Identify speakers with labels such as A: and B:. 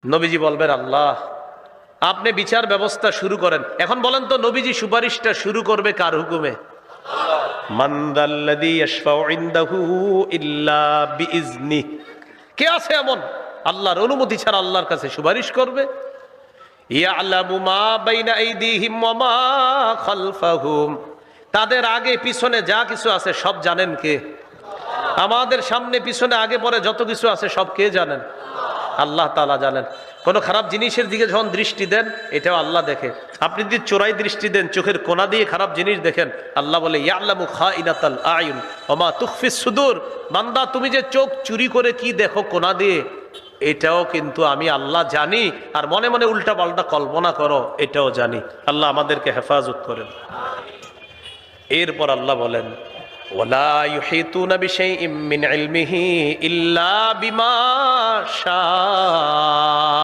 A: নবীজি বলবেন, আল্লাহ আপনি বিচার ব্যবস্থা শুরু করেন। এখন বলেন তো, নবীজি সুপারিশটা শুরু করবে কার হুকুমে? মান যাল্লাযী ইয়াশফাউ ইনদাহু ইল্লা বিইজনি। কে আছে এমন আল্লাহর অনুমতি ছাড়া আল্লাহর কাছে সুপারিশ করবে? ইয়ালামু মা বাইনা আইদিহিম ওয়া মা খালফাহুম। তাদের আগে পিছনে যা কিছু আছে সব জানেন কে? আমাদের সামনে পিছনে আগে পরে যত কিছু আছে সব কে জানেন? আল্লাহ তাআলা জানেন। কোনো খারাপ জিনিসের দিকে যখন দৃষ্টি দেন, এটাও আল্লাহ দেখে। আপনি যদি চোরাই দৃষ্টি দেন, চোখের কোনা দিয়ে খারাপ জিনিস দেখেন, আল্লাহ বলে ইয়ালামু খাইনাতাল আয়ুন ওয়া মা তুখফিস সুদূর। বান্দা, তুমি যে চোখ চুরি করে কি দেখো কোনা দিয়ে, এটাও কিন্তু আমি আল্লাহ জানি। আর মনে মনে উল্টা পাল্টা কল্পনা করো, এটাও জানি। আল্লাহ আমাদেরকে হেফাজত করেন। এরপর আল্লাহ বলেন, ওয়ালা ইউহিতুনা বিশাইইম মিন ইলমিহি ইল্লা বিমা শা।